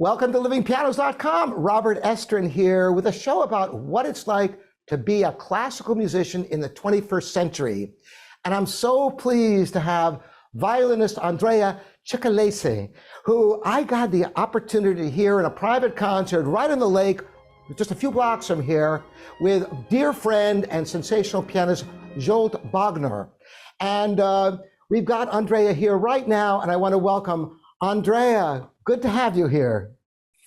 Welcome to livingpianos.com. Robert Estrin here with a show about what it's like to be a classical musician in the 21st century. And I'm so pleased to have violinist Andrea Cicalese, who I got the opportunity to hear in a private concert right on the lake, just a few blocks from here, with dear friend and sensational pianist Zsolt Bognár. And we've got Andrea here right now, and I want to welcome Andrea. Good to have you here.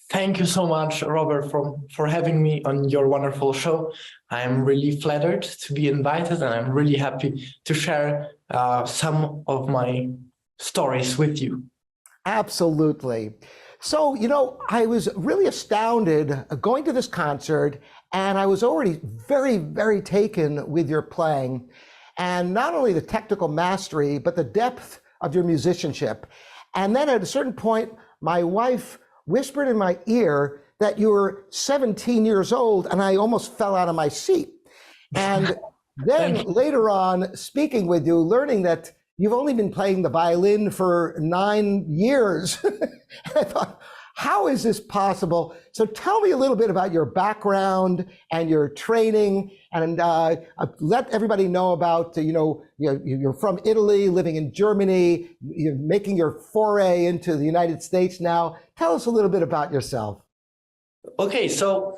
Thank you so much, Robert, for having me on your wonderful show. I'm really flattered to be invited, and I'm really happy to share some of my stories with you. Absolutely. So, I was really astounded going to this concert, and I was already very, very taken with your playing, and not only the technical mastery, but the depth of your musicianship. And then at a certain point, my wife whispered in my ear that you were 17 years old, and I almost fell out of my seat. And then later on, speaking with you, learning that you've only been playing the violin for 9 years. I thought, how is this possible? So tell me a little bit about your background and your training, and let everybody know about, you're from Italy, living in Germany, you're making your foray into the United States now. Tell us a little bit about yourself. Okay, so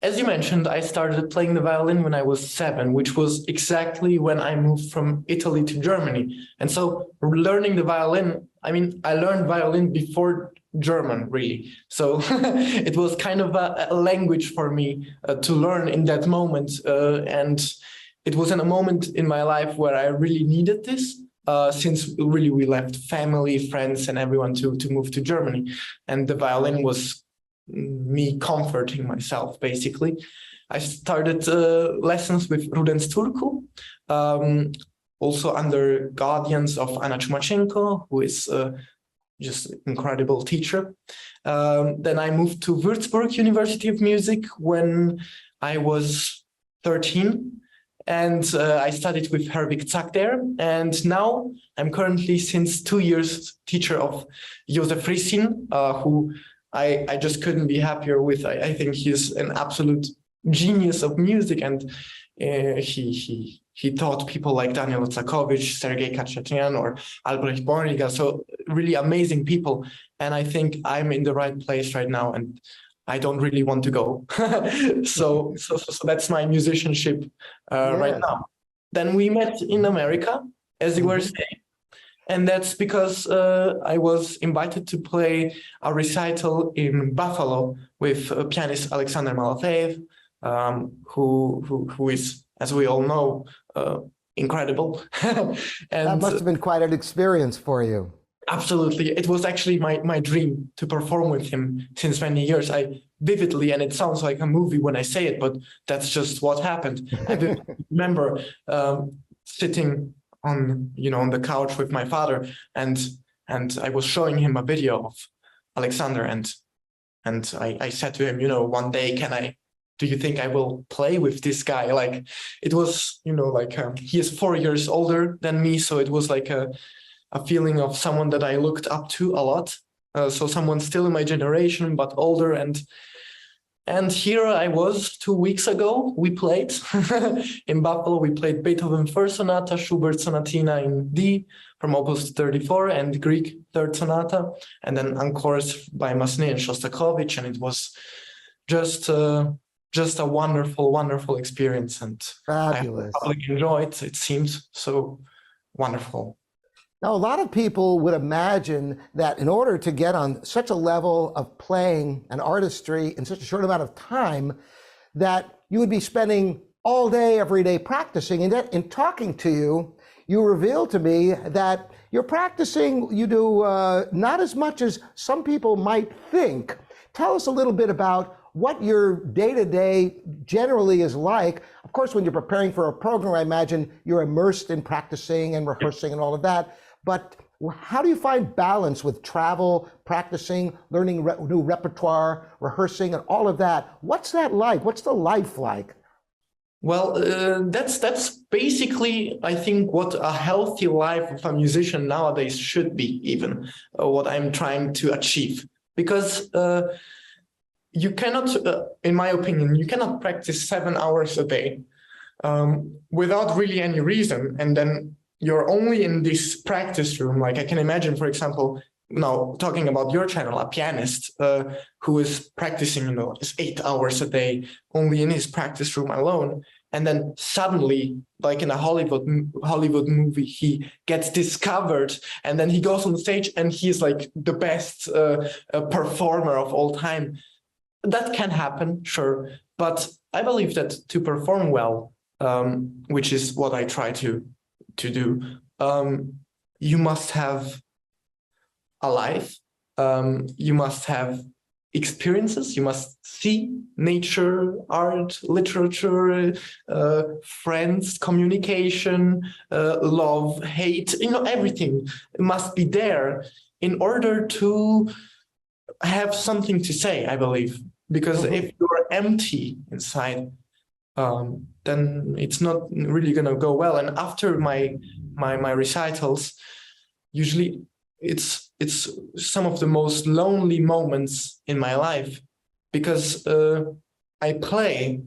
as you mentioned, I started playing the violin when I was 7, which was exactly when I moved from Italy to Germany. And so learning the violin, I learned violin before German, really. So it was kind of a language for me to learn in that moment. And it was in a moment in my life where I really needed this, since really we left family, friends, and everyone to move to Germany. And the violin was me comforting myself, basically. I started lessons with Rudens Turku, also under guardians of Anna Chumachenko, who is just incredible teacher. Then I moved to Würzburg University of Music when I was 13, and I studied with Herwig Zack there. And now I'm currently, since 2 years, teacher of Josef Rissin, who I just couldn't be happier with. I think he's an absolute genius of music, and he taught people like Daniel Otsakowicz, Sergei Kachatyan, or Albrecht Borniga, so really amazing people. And I think I'm in the right place right now, and I don't really want to go. so that's my musicianship right now. Then we met in America, as you were saying. And that's because I was invited to play a recital in Buffalo with pianist Alexander Malafeev, who is, as we all know, incredible. And that must have been quite an experience for you. Absolutely. It was actually my dream to perform with him since many years. I vividly, and it sounds like a movie when I say it, but that's just what happened. I remember sitting on the couch with my father, and I was showing him a video of Alexander, and I said to him, one day, do you think I will play with this guy? Like, it was, he is 4 years older than me, so it was like a feeling of someone that I looked up to a lot. So someone still in my generation, but older, and here I was 2 weeks ago. We played in Buffalo. We played Beethoven First Sonata, Schubert Sonatina in D from Opus 34, and Grieg Third Sonata, and then encores by Massenet and Shostakovich. And it was just a wonderful, wonderful experience. And fabulous. I hope the public enjoyed. It seems so wonderful. Now, a lot of people would imagine that in order to get on such a level of playing and artistry in such a short amount of time, that you would be spending all day, every day practicing. And in talking to you, you revealed to me that you're practicing, you do not as much as some people might think. Tell us a little bit about what your day-to-day generally is like. Of course, when you're preparing for a program, I imagine you're immersed in practicing and rehearsing and all of that. But how do you find balance with travel, practicing, learning new repertoire, rehearsing, and all of that? What's that like? What's the life like? Well, that's basically, I think, what a healthy life of a musician nowadays should be, even what I'm trying to achieve. because you cannot, in my opinion, you cannot practice 7 hours a day without really any reason. And then you're only in this practice room. Like I can imagine, for example, now talking about your channel, a pianist who is practicing, is 8 hours a day, only in his practice room alone. And then suddenly, like in a Hollywood movie, he gets discovered, and then he goes on stage and he's like the best performer of all time. That can happen, sure, but I believe that to perform well, which is what I try to do, you must have a life, you must have experiences, you must see nature, art, literature, friends, communication, love, hate, everything must be there in order to have something to say, I believe. Because if you're empty inside, then it's not really gonna go well. And after my recitals, usually it's some of the most lonely moments in my life, because I play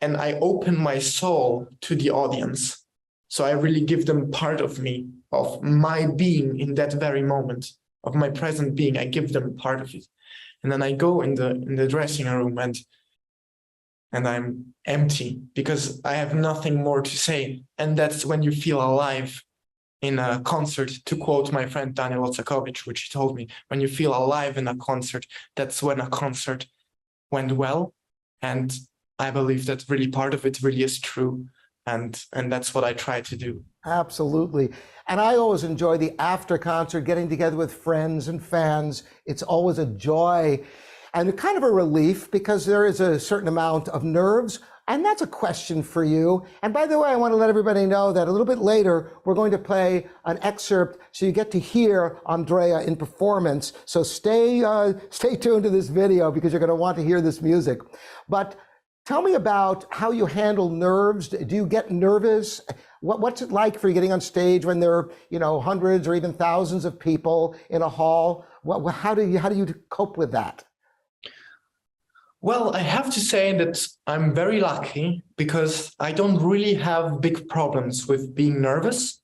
and I open my soul to the audience. So I really give them part of me, of my being in that very moment, of my present being. I give them part of it. And then I go in the dressing room and I'm empty because I have nothing more to say. And that's when you feel alive in a concert, to quote my friend Daniel Otsakowicz, which he told me, when you feel alive in a concert, that's when a concert went well. And I believe that really part of it really is true. And that's what I try to do. Absolutely. And I always enjoy the after concert, getting together with friends and fans. It's always a joy and kind of a relief, because there is a certain amount of nerves. And that's a question for you. And by the way, I want to let everybody know that a little bit later, we're going to play an excerpt so you get to hear Andrea in performance. So stay tuned to this video, because you're going to want to hear this music. But tell me about how you handle nerves. Do you get nervous? What's it like for you getting on stage when there are, hundreds or even thousands of people in a hall? How do you cope with that? Well, I have to say that I'm very lucky, because I don't really have big problems with being nervous.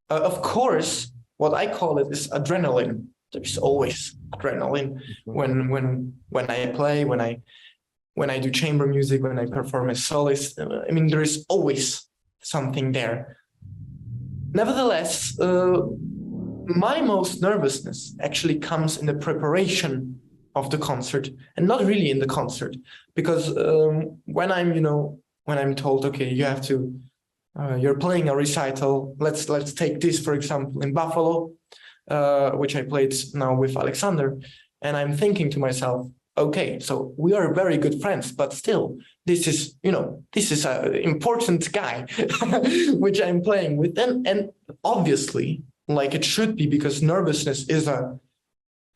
Of course, what I call it is adrenaline. There's always adrenaline when I play, when I do chamber music, when I perform as soloist. I mean, there is always something there. Nevertheless, my most nervousness actually comes in the preparation of the concert, and not really in the concert, because when I'm told, okay, you have to, you're playing a recital. Let's take this, for example, in Buffalo, which I played now with Alexander, and I'm thinking to myself, okay, so we are very good friends, but still, this is an important guy, which I'm playing with, and obviously, like it should be, because nervousness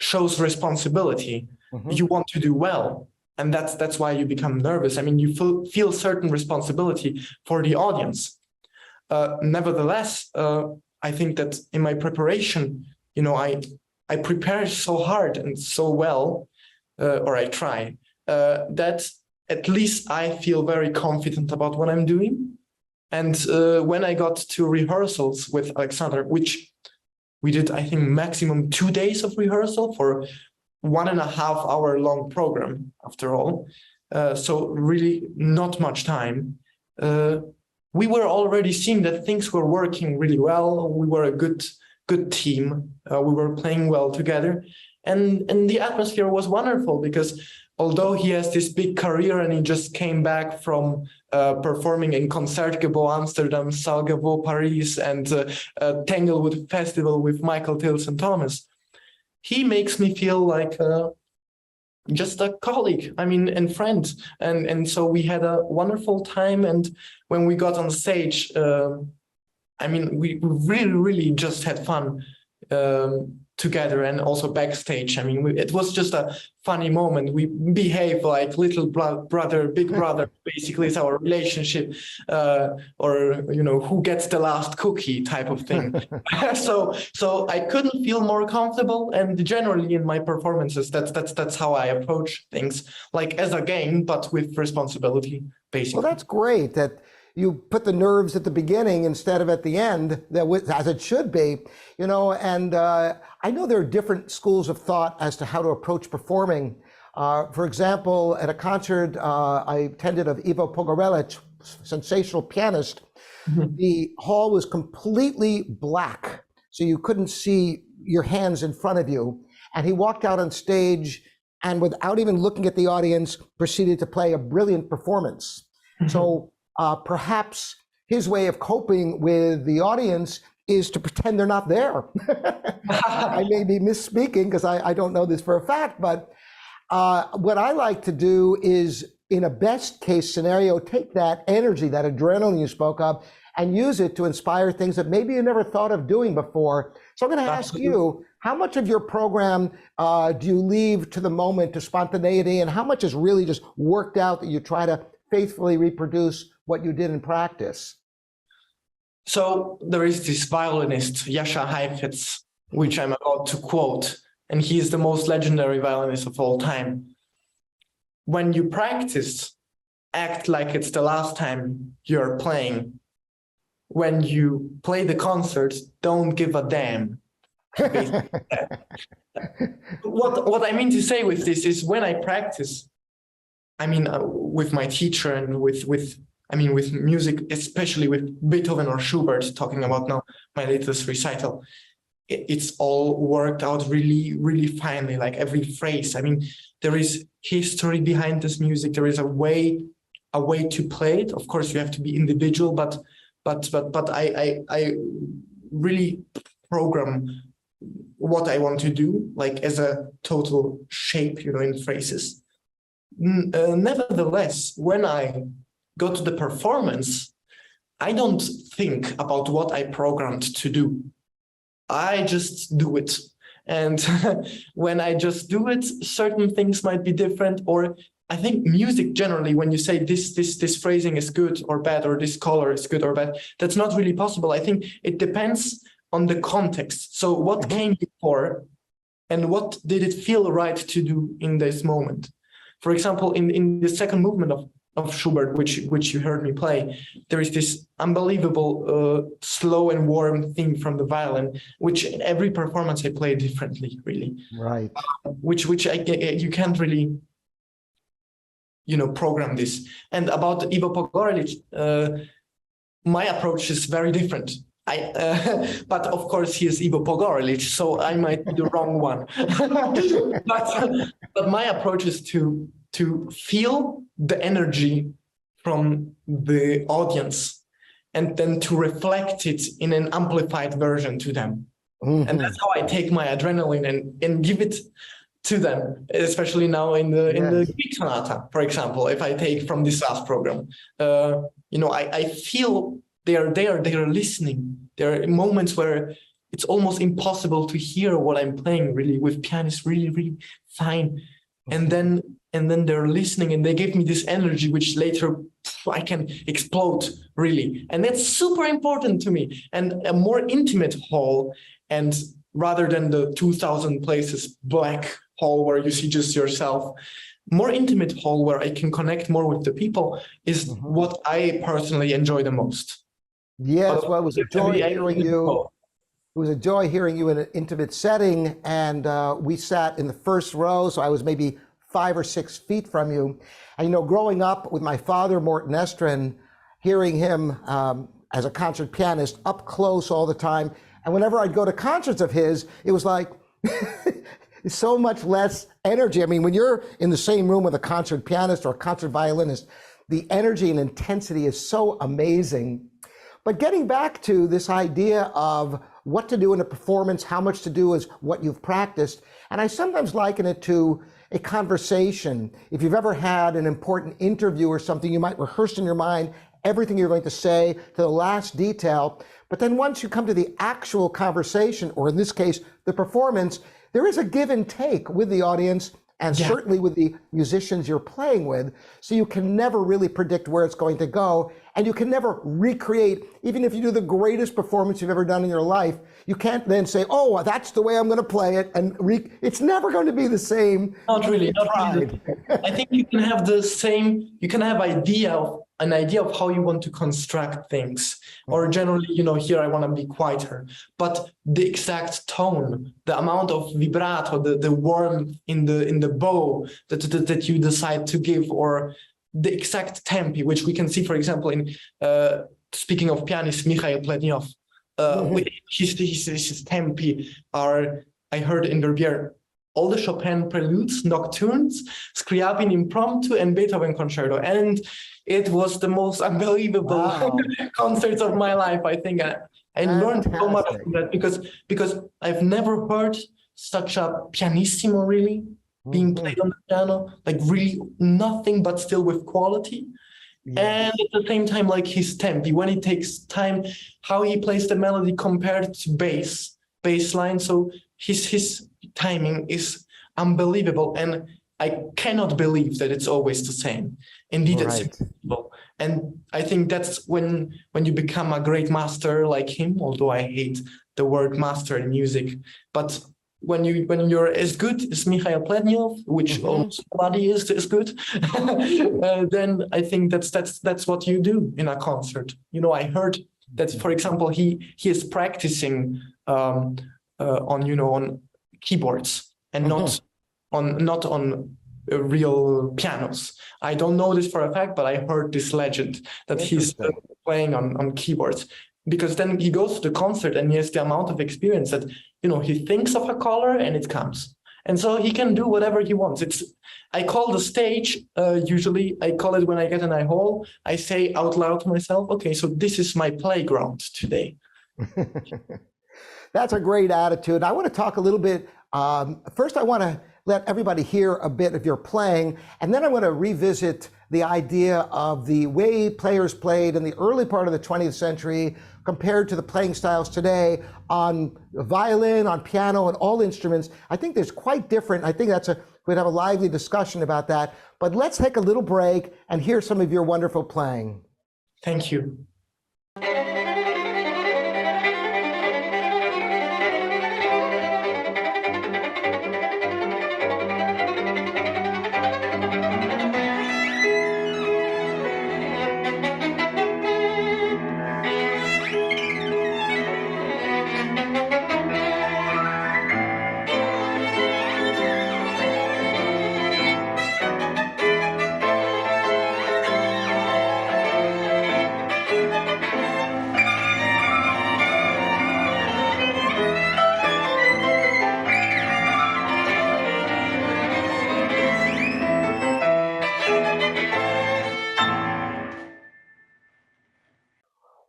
shows responsibility. You want to do well, and that's why you become nervous. I mean, you feel certain responsibility for the audience. Nevertheless, I think that in my preparation, I prepare so hard and so well, or I try, that at least I feel very confident about what I'm doing. And when I got to rehearsals with Alexander, which we did, I think, maximum 2 days of rehearsal for 1.5 hour long program, after all. So really not much time. We were already seeing that things were working really well. We were a good team. We were playing well together. And the atmosphere was wonderful, because although he has this big career and he just came back from performing in Concertgebouw Amsterdam, Salgebouw Paris, and Tanglewood Festival with Michael Tilson Thomas, he makes me feel like just a colleague, and friend. And so we had a wonderful time. And when we got on stage, we really, really just had fun. together and also backstage. I mean, it was just a funny moment. We behave like little brother, big brother, basically is our relationship, or, you know, who gets the last cookie type of thing. So I couldn't feel more comfortable. And generally in my performances, that's how I approach things, like as a game, but with responsibility, basically. Well, that's great that you put the nerves at the beginning instead of at the end, as it should be, you know, and I know there are different schools of thought as to how to approach performing. For example, at a concert I attended of Ivo Pogorelic, sensational pianist, the hall was completely black, so you couldn't see your hands in front of you. And he walked out on stage and without even looking at the audience, proceeded to play a brilliant performance. So perhaps his way of coping with the audience is to pretend they're not there. I may be misspeaking because I don't know this for a fact, but what I like to do is, in a best case scenario, take that energy, that adrenaline you spoke of, and use it to inspire things that maybe you never thought of doing before. So I'm going to ask you, how much of your program do you leave to the moment, to spontaneity, and how much is really just worked out that you try to faithfully reproduce what you did in practice? So there is this violinist, Jascha Heifetz, which I'm about to quote, and he is the most legendary violinist of all time. When you practice, act like it's the last time you're playing. When you play the concert, don't give a damn. What I mean to say with this is, when I practice, I mean, with my teacher and with music, especially with Beethoven or Schubert, talking about now my latest recital, it's all worked out really, really finely, like every phrase. I mean, there is history behind this music. There is a way to play it. Of course, you have to be individual, but I really program what I want to do, like as a total shape, you know, in phrases. Nevertheless, when I go to the performance, I don't think about what I programmed to do. I just do it. And when I just do it, certain things might be different. Or I think music generally, when you say this phrasing is good or bad, or this color is good or bad, that's not really possible. I think it depends on the context. So what came before and what did it feel right to do in this moment? For example, in the second movement of Schubert, which you heard me play, there is this unbelievable slow and warm theme from the violin, which in every performance I play differently, really. Right. Which you can't really, you know, program this. And about Ivo Pogorelic, my approach is very different. But of course he is Ivo Pogorelic, so I might be the wrong one. but my approach is to feel the energy from the audience and then to reflect it in an amplified version to them. And that's how I take my adrenaline and give it to them, especially now in the Greek sonata, for example. If I take from this last program, you know, I feel they are listening. There are moments where it's almost impossible to hear what I'm playing, really, with pianists really, really fine. And then they're listening and they give me this energy, which later I can explode, really. And that's super important to me. And a more intimate hall, and rather than the 2,000 places black hall where you see just yourself, more intimate hall where I can connect more with the people is what I personally enjoy the most. Yes, well, it was a joy hearing you. It was a joy hearing you in an intimate setting, and we sat in the first row, so I was maybe 5 or 6 feet from you. And you know, growing up with my father, Robert Estrin, hearing him as a concert pianist up close all the time, and whenever I'd go to concerts of his, it was like so much less energy. I mean, when you're in the same room with a concert pianist or a concert violinist, the energy and intensity is so amazing. But getting back to this idea of what to do in a performance, how much to do is what you've practiced, and I sometimes liken it to a conversation. If you've ever had an important interview or something, you might rehearse in your mind everything you're going to say to the last detail. But then once you come to the actual conversation, or in this case, the performance, there is a give and take with the audience and certainly with the musicians you're playing with. So you can never really predict where it's going to go. And you can never recreate, even if you do the greatest performance you've ever done in your life, you can't then say, oh, that's the way I'm going to play it. And it's never going to be the same. Not really. I think you can have you can have an idea of how you want to construct things. Or generally, here I want to be quieter. But the exact tone, the amount of vibrato, the warmth in the bow that you decide to give, or the exact tempi, which we can see, for example, in speaking of pianist Mikhail Plednyov, his tempi are, I heard in Verbier, all the Chopin preludes, nocturnes, Scriabin impromptu, and Beethoven concerto. And it was the most unbelievable concerts of my life, I think. I learned so much from that because I've never heard such a pianissimo really being played on the piano, like really nothing but still with quality. And at the same time, like his tempi, when it takes time, how he plays the melody compared to bass line. So his timing is unbelievable, and I cannot believe that it's always the same. Indeed, it's impossible. And I think that's when you become a great master like him, although I hate the word master in music. But when you're as good as Mikhail Plednyov, which almost nobody is good, then I think that's what you do in a concert. I heard that, for example, he is practicing on keyboards and not on real pianos. I don't know this for a fact, but I heard this legend that he's playing on keyboards, because then he goes to the concert and he has the amount of experience that he thinks of a color and it comes, and so he can do whatever he wants. I call the stage usually, I call it when I get in a hall, I say out loud to myself, okay, so this is my playground today. That's a great attitude. I want to talk a little bit. First, I want to let everybody hear a bit of your playing, and then I want to revisit the idea of the way players played in the early part of the 20th century compared to the playing styles today on violin, on piano, and all instruments. I think there's quite different. I think we'd have a lively discussion about that. But let's take a little break and hear some of your wonderful playing. Thank you.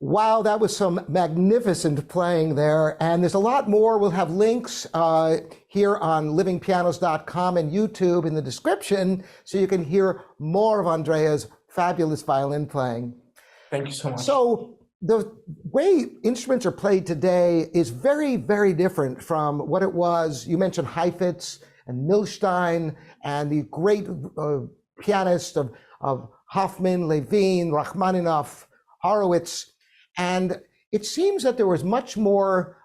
Wow, that was some magnificent playing there. And there's a lot more. We'll have links here on livingpianos.com and YouTube in the description, so you can hear more of Andrea's fabulous violin playing. Thank you so much. So the way instruments are played today is very, very different from what it was. You mentioned Heifetz and Milstein and the great pianists of Hoffman, Levine, Rachmaninoff, Horowitz. And it seems that there was much more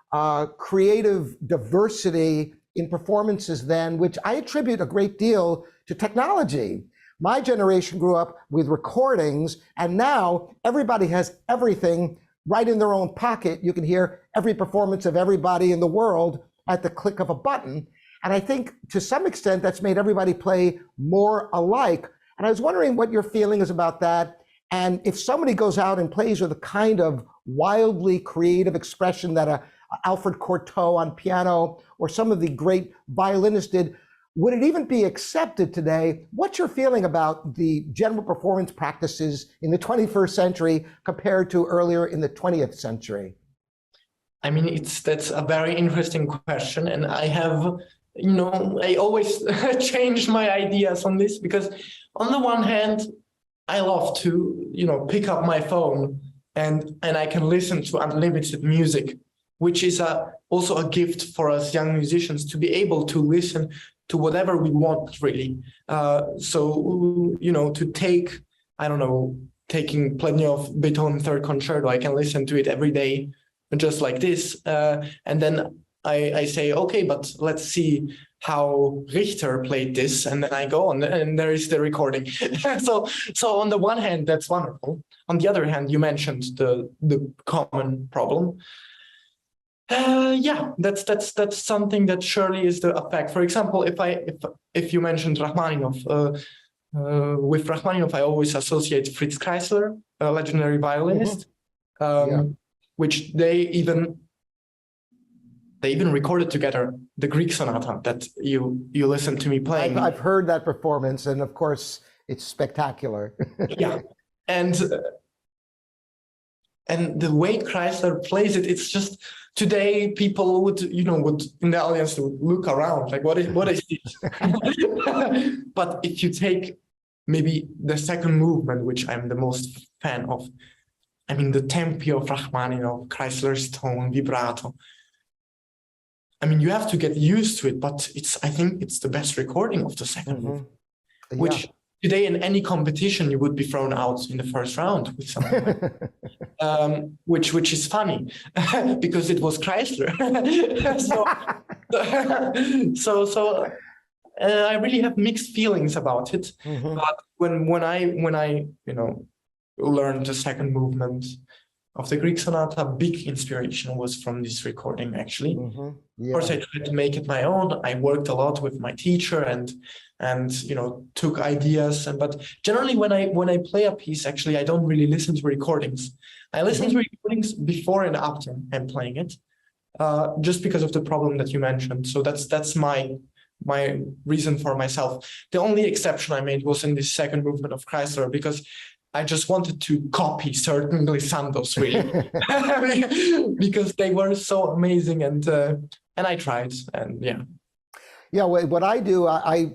creative diversity in performances then, which I attribute a great deal to technology. My generation grew up with recordings, and now everybody has everything right in their own pocket. You can hear every performance of everybody in the world at the click of a button. And I think to some extent that's made everybody play more alike. And I was wondering what your feeling is about that. And if somebody goes out and plays with the kind of wildly creative expression that Alfred Cortot on piano or some of the great violinists did, would it even be accepted today? What's your feeling about the general performance practices in the 21st century compared to earlier in the 20th century? I mean, that's a very interesting question. And I have, I always change my ideas on this, because on the one hand, I love to, pick up my phone and I can listen to unlimited music, which is also a gift for us young musicians to be able to listen to whatever we want, really. To take, I don't know, taking plenty of Beethoven Third Concerto, I can listen to it every day, just like this. And then I say, okay, but let's see how Richter played this, and then I go on, and there is the recording. so on the one hand, that's wonderful. On the other hand, you mentioned the common problem. That's something that surely is the effect. For example, if you mentioned Rachmaninoff, with Rachmaninoff, I always associate Fritz Kreisler, a legendary violinist, which they even recorded together the Greek sonata that you listened to me playing. I've heard that performance, and of course, it's spectacular. Yeah, and the way Kreisler plays it, it's just today people would in the audience would look around like what is this? But if you take maybe the second movement, which I'm the most fan of, I mean the tempi of Rachmaninoff, Kreisler's tone, vibrato. I mean, you have to get used to it, but I think it's the best recording of the second movement, which today in any competition you would be thrown out in the first round with something, which is funny because it was Kreisler. so I really have mixed feelings about it. But when I learned the second movement of the Greek sonata, big inspiration was from this recording, actually. Of course, I tried to make it my own. I worked a lot with my teacher and took ideas. But generally, when I play a piece, actually, I don't really listen to recordings. I listen to recordings before and after I'm playing it, just because of the problem that you mentioned. So that's my reason for myself. The only exception I made was in this second movement of Kreisler, because I just wanted to copy certain glissandos, really, because they were so amazing, and I tried, and yeah. What I do, I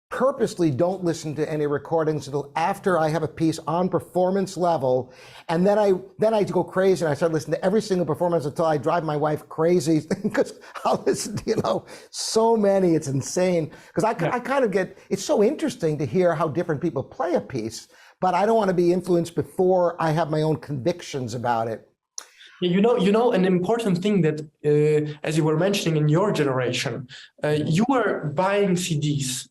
purposely don't listen to any recordings until after I have a piece on performance level, and then I go crazy and I start listening to every single performance until I drive my wife crazy because I'll listen to so many. It's insane because I kind of get, it's so interesting to hear how different people play a piece, but I don't want to be influenced before I have my own convictions about it. An important thing that, as you were mentioning in your generation, you were buying CDs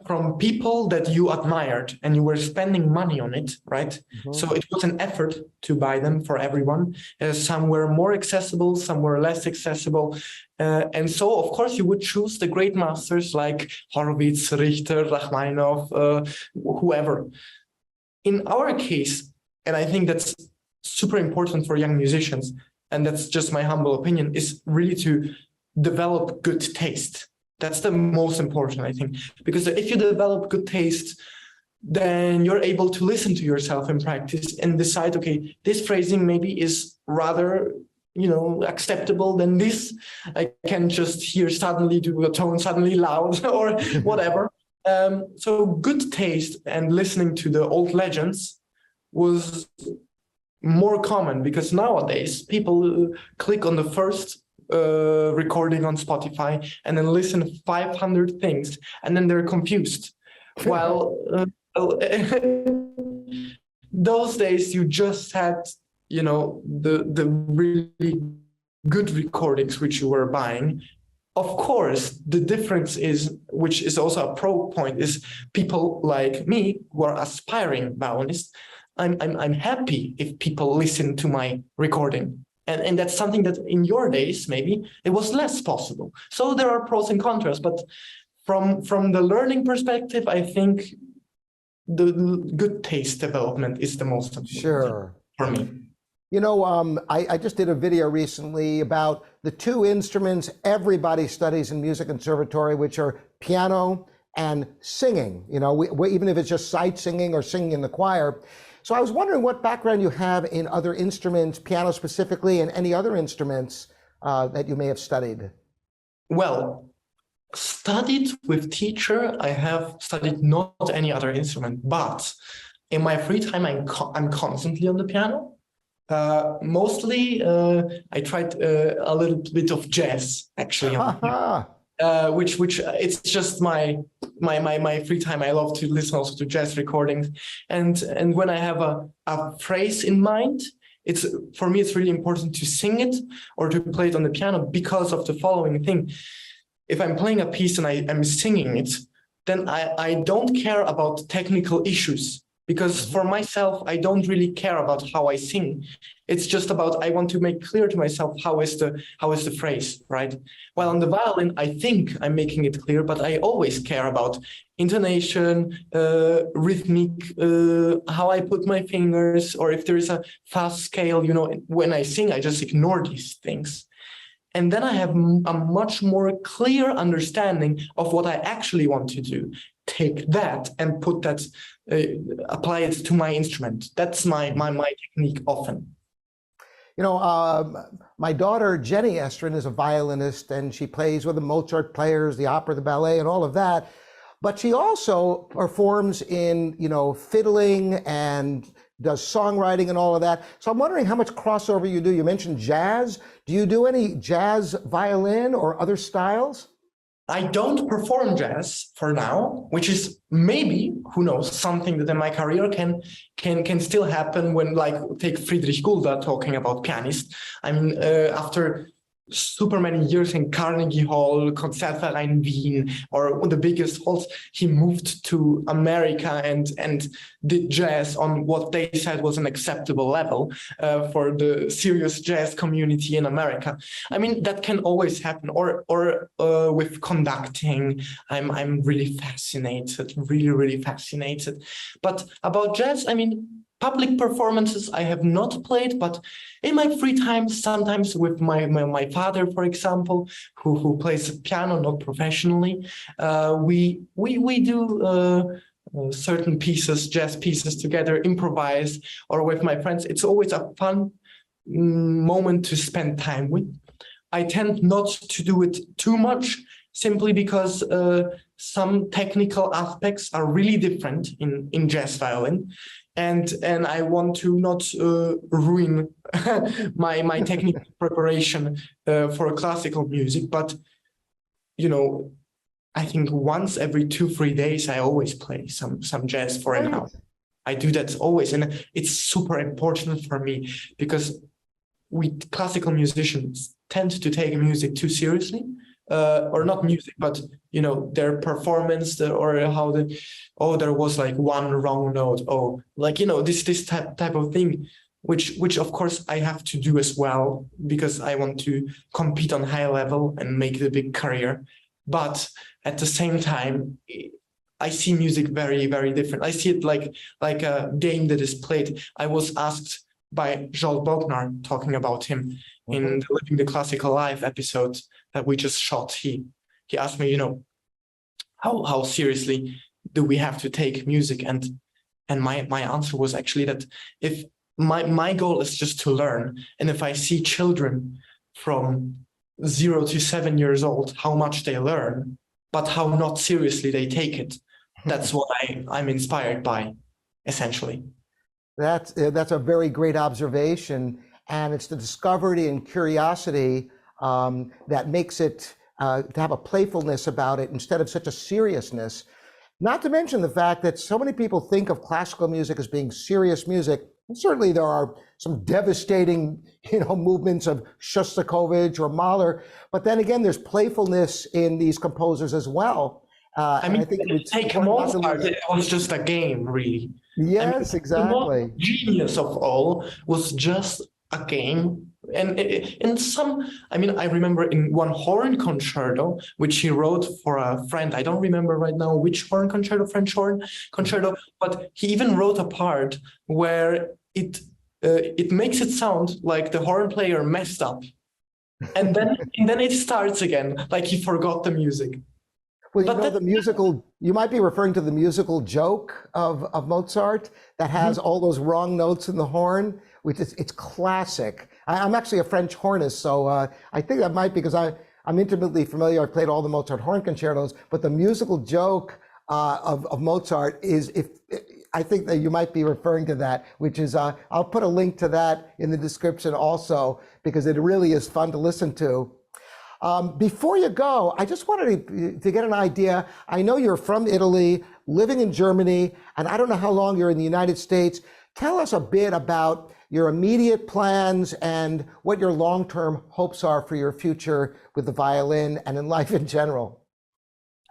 from people that you admired and you were spending money on it, right? So it was an effort to buy them for everyone. Some were more accessible, some were less accessible. And so, of course, you would choose the great masters like Horowitz, Richter, Rachmaninoff, whoever. In our case, and I think that's super important for young musicians, and that's just my humble opinion, is really to develop good taste. That's the most important, I think, because if you develop good taste, then you're able to listen to yourself in practice and decide, okay, this phrasing maybe is rather, acceptable than this. I can just hear suddenly do a tone suddenly loud or whatever. So good taste and listening to the old legends was more common, because nowadays people click on the first recording on Spotify and then listen to 500 things and then they're confused. While those days you just had, the really good recordings which you were buying. Of course, the difference is, which is also a pro point, is people like me who are aspiring violinists. I'm happy if people listen to my recording. And that's something that in your days, maybe it was less possible. So there are pros and cons, but from the learning perspective, I think the good taste development is the most important for me. I just did a video recently about the two instruments everybody studies in music conservatory, which are piano and singing, even if it's just sight singing or singing in the choir. So I was wondering what background you have in other instruments, piano specifically, and any other instruments that you may have studied. Well, studied with teacher. I have studied not any other instrument, but in my free time, I'm constantly on the piano. Mostly, I tried a little bit of jazz actually on the piano. Which it's just my free time. I love to listen also to jazz recordings, and when I have a phrase in mind, it's for me it's really important to sing it or to play it on the piano because of the following thing. If I'm playing a piece and I'm singing it, then I don't care about technical issues. Because for myself, I don't really care about how I sing. It's just about I want to make clear to myself how is the phrase, right? While on the violin, I think I'm making it clear, but I always care about intonation, rhythmic, how I put my fingers, or if there is a fast scale. You know, when I sing, I just ignore these things. And then I have a much more clear understanding of what I actually want to do. Take that and put that, apply it to my instrument. That's my technique often. You know, my daughter, Jenny Estrin, is a violinist, and she plays with the Mozart players, the opera, the ballet, and all of that. But she also performs in, you know, fiddling and does songwriting and all of that. So I'm wondering how much crossover you do. You mentioned jazz. Do you do any jazz violin or other styles? I don't perform jazz for now, which is maybe, who knows, something that in my career can still happen when, like, take Friedrich Gulda talking about pianist. I mean, after super many years in Carnegie Hall, Concertverein Wien, or the biggest halls, he moved to America and did jazz on what they said was an acceptable level for the serious jazz community in America. I mean, that can always happen. Or with conducting, I'm really fascinated, really fascinated. But about jazz, I mean, public performances I have not played, but in my free time, sometimes with my father, for example, who plays piano, not professionally, we do certain pieces, jazz pieces together, improvise, or with my friends. It's always a fun moment to spend time with. I tend not to do it too much, simply because some technical aspects are really different in jazz violin. And I want to not ruin my technical preparation for classical music. But, you know, I think once every 2-3 days, I always play some jazz for an hour. I do that always. And it's super important for me because we classical musicians tend to take music too seriously. Or not music, but, you know, their performance, or how there was like one wrong note, like, you know, this type of thing, which of course I have to do as well because I want to compete on high level and make the big career. But at the same time, I see music very different. I see it like a game that is played. I was asked by Zsolt Bognár, talking about him in the Living the Classical Life episode that we just shot. He asked me, you know, how seriously do we have to take music? And my answer was actually that if my goal is just to learn, and if I see children from 0 to 7 years old, how much they learn, but how not seriously they take it, that's what I'm inspired by, essentially. That's a very great observation, and it's the discovery and curiosity that makes it to have a playfulness about it instead of such a seriousness. Not to mention the fact that so many people think of classical music as being serious music. And certainly there are some devastating, you know, movements of Shostakovich or Mahler, but then again, there's playfulness in these composers as well. I mean, take Mozart, it was just a game, really. Yes, I mean, exactly. The genius of all was just a game. And in some, I mean, I remember in one horn concerto, which he wrote for a friend. I don't remember right now which horn concerto, French horn concerto, but he even wrote a part where it makes it sound like the horn player messed up. And then it starts again, like he forgot the music. Well, you know, the musical, you might be referring to the musical joke of Mozart that has all those wrong notes in the horn, which is, it's classic. I'm actually a French hornist, so I think that might be because I'm intimately familiar. I played all the Mozart horn concertos, but the musical joke of Mozart is, if I think that you might be referring to that, which is, I'll put a link to that in the description also, because it really is fun to listen to. Before you go, I just wanted to get an idea. I know you're from Italy, living in Germany, and I don't know how long you're in the United States. Tell us a bit about your immediate plans and what your long-term hopes are for your future with the violin and in life in general.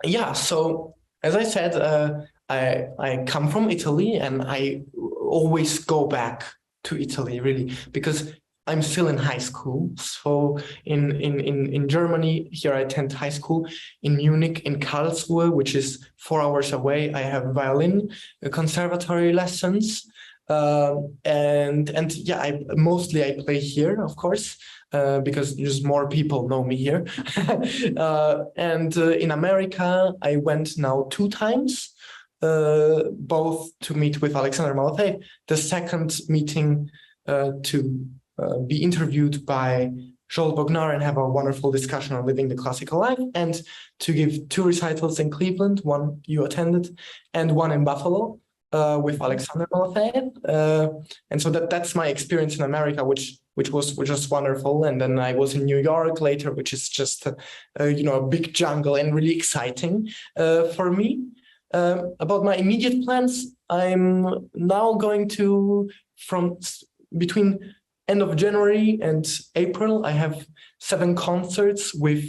Yeah, so as I said, I come from Italy, and I always go back to Italy, really, because I'm still in high school. So in Germany, here I attend high school. In Munich, in Karlsruhe, which is 4 hours away, I have violin conservatory lessons. And yeah, I play here, of course, because just more people know me here. And in America, I went now 2 times, both to meet with Alexander Malafeev. The second meeting to be interviewed by Zsolt Bognár and have a wonderful discussion on living the classical life, and to give 2 recitals in Cleveland, one you attended, and one in Buffalo. With Alexander Malafeev, and so that's my experience in America, which was just wonderful. And then I was in New York later, which is just a big jungle and really exciting for me. About my immediate plans, I'm now going to, from between end of January and April, I have 7 concerts with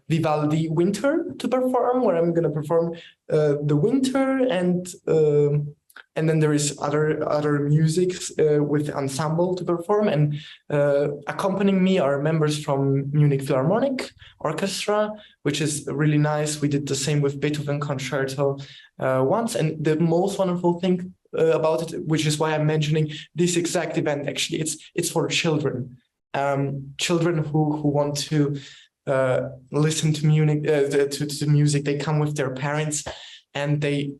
Vivaldi Winter to perform, where I'm going to perform the Winter, and then there is other music with ensemble to perform, and accompanying me are members from Munich Philharmonic Orchestra, which is really nice. We did the same with Beethoven Concerto once, and the most wonderful thing about it, which is why I'm mentioning this exact event, actually, it's for children. Children who want to listen to to music. They come with their parents, and they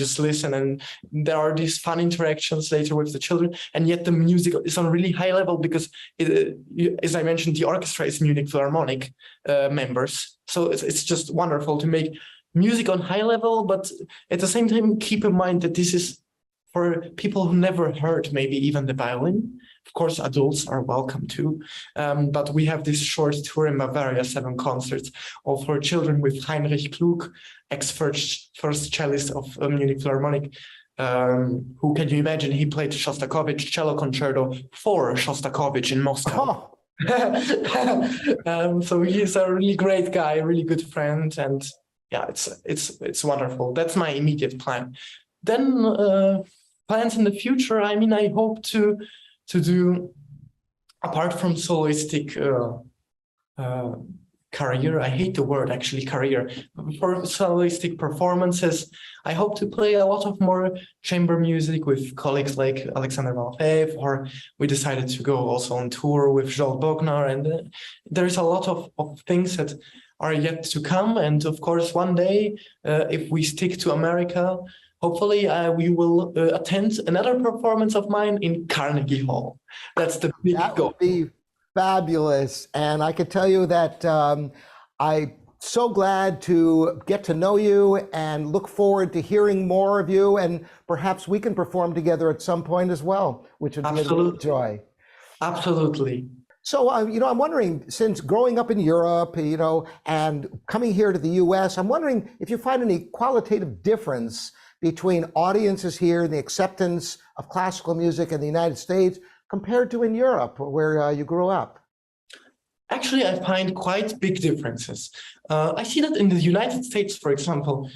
just listen, and there are these fun interactions later with the children. And yet the music is on a really high level, because as I mentioned, the orchestra is Munich Philharmonic members. So it's just wonderful to make music on high level, but at the same time keep in mind that this is for people who never heard maybe even the violin. Of course, adults are welcome too, but we have this short tour in Bavaria, 7 concerts, all for children, with Heinrich Klug, first cellist of Munich Philharmonic, who, can you imagine, he played Shostakovich cello concerto for Shostakovich in Moscow. Oh. So he's a really great guy, really good friend, and yeah, it's wonderful. That's my immediate plan. Then plans in the future. I mean, I hope to do, apart from soloistic career, I hate the word actually, career, for soloistic performances, I hope to play a lot of more chamber music with colleagues like Alexander Malafeev, or we decided to go also on tour with Zsolt Bognár, and there's a lot of things that are yet to come. And of course, one day, if we stick to America, hopefully we will attend another performance of mine in Carnegie Hall. That's the big goal. That would be fabulous. And I can tell you that I'm so glad to get to know you and look forward to hearing more of you. And perhaps we can perform together at some point as well, which would be a real joy. Absolutely. So, I'm wondering, since growing up in Europe, and coming here to the US, I'm wondering if you find any qualitative difference between audiences here and the acceptance of classical music in the United States compared to in Europe, where you grew up. Actually, I find quite big differences. I see that in the United States, for example,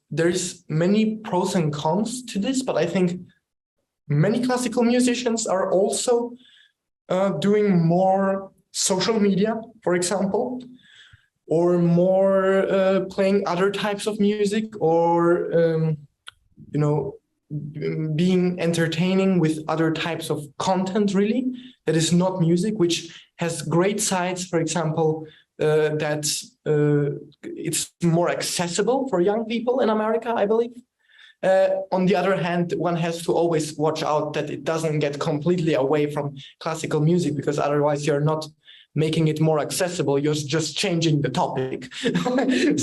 there's many pros and cons to this, but I think many classical musicians are also doing more social media, for example, or more playing other types of music, or being entertaining with other types of content, really, that is not music, which has great sides, for example, that it's more accessible for young people in America, I believe. On the other hand, one has to always watch out that it doesn't get completely away from classical music, because otherwise you're not making it more accessible. You're just changing the topic.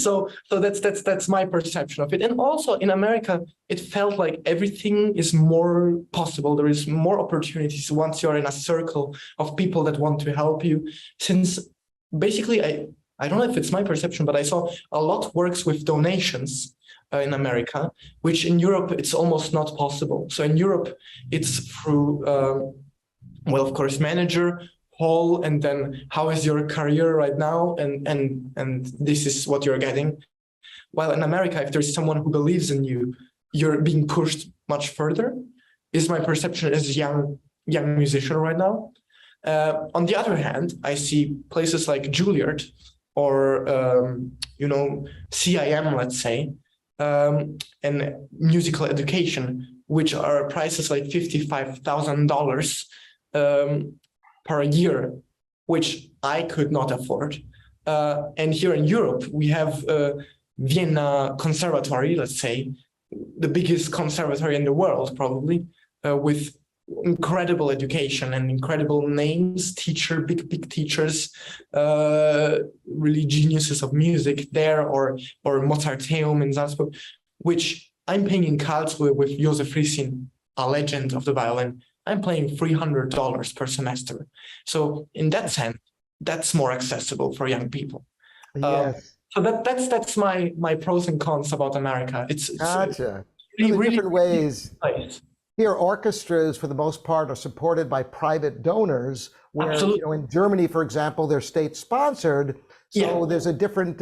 So that's my perception of it. And also in America, it felt like everything is more possible. There is more opportunities once you're in a circle of people that want to help you. Since basically, I don't know if it's my perception, but I saw a lot works with donations in America, which in Europe, it's almost not possible. So in Europe, it's through, well, of course, manager, hall, and then how is your career right now? And this is what you're getting. While in America, if there's someone who believes in you, you're being pushed much further, is my perception as a young musician right now. On the other hand, I see places like Juilliard or, CIM, let's say, and musical education, which are prices like $55,000 per year, which I could not afford. And here in Europe, we have Vienna Conservatory, let's say, the biggest conservatory in the world, probably, with incredible education and incredible names, big teachers, really geniuses of music there, or Mozarteum in Salzburg, which I'm paying in Karlsruhe with Josef Rissin, a legend of the violin. I'm paying $300 per semester. So in that sense, that's more accessible for young people. Yes. So that's my pros and cons about America. It's Gotcha. really Different ways. nice. Here, orchestras, for the most part, are supported by private donors, where in Germany, for example, they're state-sponsored. So there's a different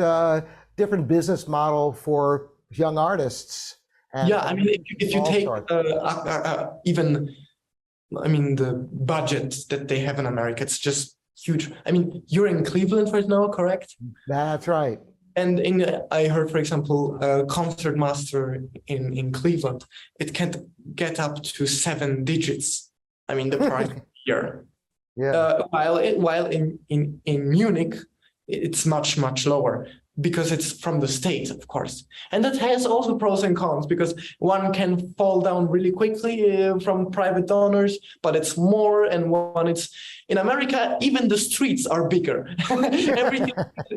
business model for young artists. And I mean, if you take the budget that they have in America, it's just huge. I mean, you're in Cleveland right now, correct? That's right. And I heard, for example, a concert master in Cleveland, it can get up to 7 digits. I mean, the price here. Yeah. While in Munich, it's much lower, because it's from the state, of course. And that has also pros and cons, because one can fall down really quickly from private donors, but it's more, and when it's in America, even the streets are bigger. Everything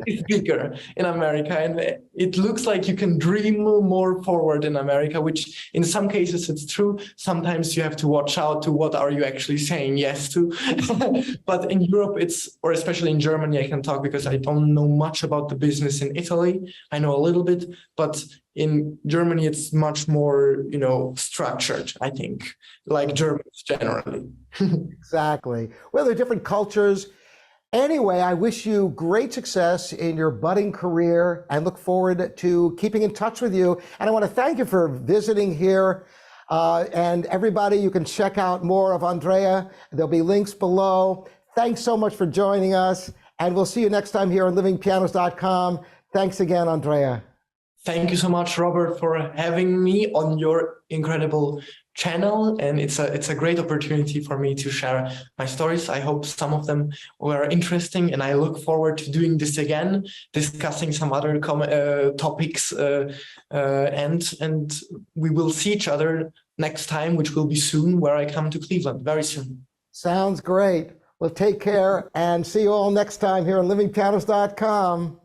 is bigger in America, and it looks like you can dream more forward in America, which in some cases it's true. Sometimes you have to watch out to what are you actually saying yes to. But in Europe, or especially in Germany, I can talk because I don't know much about the business in Italy. I know a little bit, but in Germany, it's much more, structured, I think, like Germans generally. Exactly. Well, they're different cultures. Anyway, I wish you great success in your budding career and look forward to keeping in touch with you. And I want to thank you for visiting here. And everybody, you can check out more of Andrea. There'll be links below. Thanks so much for joining us. And we'll see you next time here on livingpianos.com. Thanks again, Andrea. Thank you so much, Robert, for having me on your incredible channel. And it's a great opportunity for me to share my stories. I hope some of them were interesting, and I look forward to doing this again, discussing some other topics, and we will see each other next time, which will be soon, where I come to Cleveland very soon. Sounds great. Well, take care and see you all next time here on livingpianos.com.